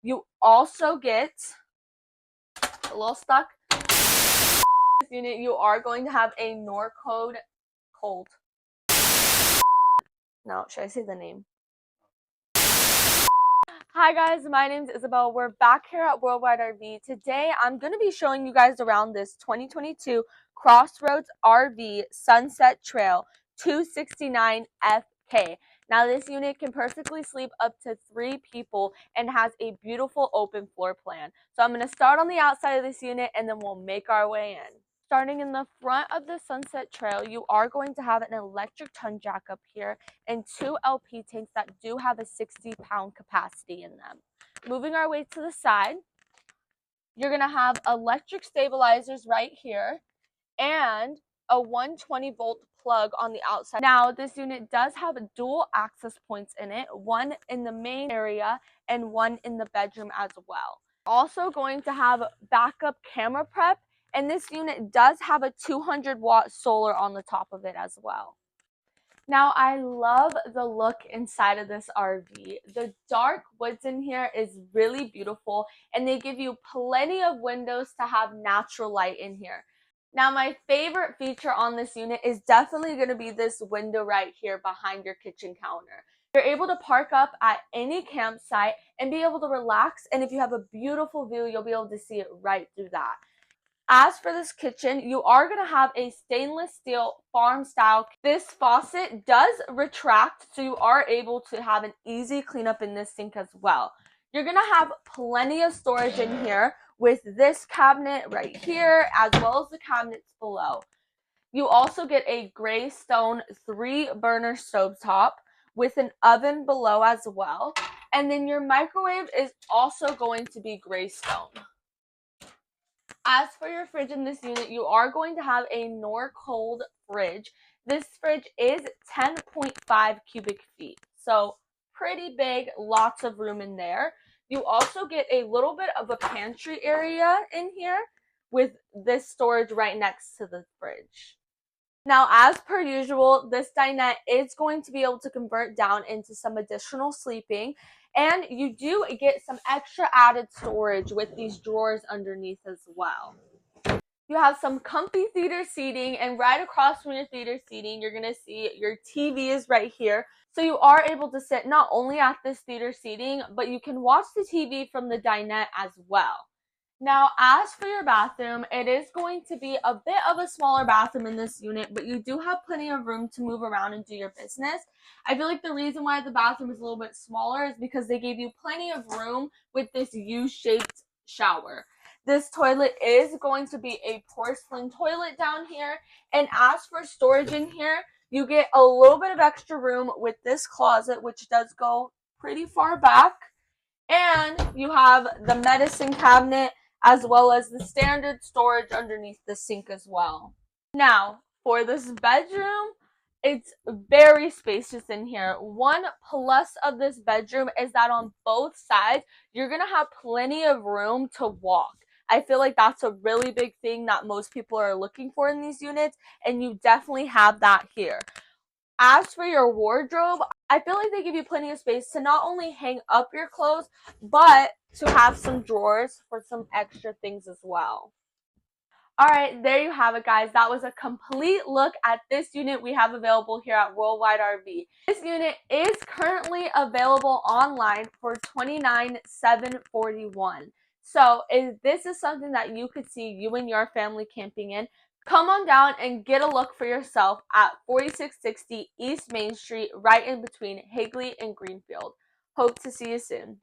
You also get a little stuck. This unit, you are going to have a Norcode cold. No, should I say the name? Hi guys, my name is Isabel. We're back here at Worldwide RV. Today I'm going to be showing you guys around this 2022 CrossRoads RV Sunset Trail 269 FK. Now this unit can perfectly sleep up to 3 people and has a beautiful open floor plan. So I'm going to start on the outside of this unit and then we'll make our way in. Starting in the front of the Sunset Trail, you are going to have an electric ton jack up here and 2 LP tanks that do have a 60-pound capacity in them. Moving our way to the side, you're going to have electric stabilizers right here and a 120-volt plug on the outside. Now, this unit does have dual access points in it, one in the main area and one in the bedroom as well. Also going to have backup camera prep, and this unit does have a 200-watt solar on the top of it as well. Now, I love the look inside of this RV. The dark woods in here is really beautiful, and they give you plenty of windows to have natural light in here. Now, my favorite feature on this unit is definitely going to be this window right here behind your kitchen counter. You're able to park up at any campsite and be able to relax, and if you have a beautiful view, you'll be able to see it right through that. As for this kitchen, you are going to have a stainless steel farm style. This faucet does retract, so you are able to have an easy cleanup in this sink as well. You're going to have plenty of storage in here with this cabinet right here, as well as the cabinets below. You also get a gray stone 3-burner stovetop with an oven below as well. And then your microwave is also going to be gray stone. As for your fridge in this unit, you are going to have a Norcold fridge. This fridge is 10.5 cubic feet, so pretty big, lots of room in there. You also get a little bit of a pantry area in here with this storage right next to the fridge. Now, as per usual, this dinette is going to be able to convert down into some additional sleeping, and you do get some extra added storage with these drawers underneath as well. You have some comfy theater seating, and right across from your theater seating, you're going to see your TV is right here. So you are able to sit not only at this theater seating, but you can watch the TV from the dinette as well. Now, as for your bathroom, it is going to be a bit of a smaller bathroom in this unit, but you do have plenty of room to move around and do your business. I feel like the reason why the bathroom is a little bit smaller is because they gave you plenty of room with this U-shaped shower. This toilet is going to be a porcelain toilet down here, and as for storage in here, you get a little bit of extra room with this closet, which does go pretty far back, and you have the medicine cabinet as well as the standard storage underneath the sink as well. Now, for this bedroom, it's very spacious in here. One plus of this bedroom is that on both sides, you're going to have plenty of room to walk. I feel like that's a really big thing that most people are looking for in these units, and you definitely have that here. As for your wardrobe, I feel like they give you plenty of space to not only hang up your clothes, but to have some drawers for some extra things as well. Alright, there you have it, guys. That was a complete look at this unit we have available here at Worldwide RV. This unit is currently available online for $29,741. So if this is something that you could see you and your family camping in, come on down and get a look for yourself at 4660 East Main Street, right in between Higley and Greenfield. Hope to see you soon.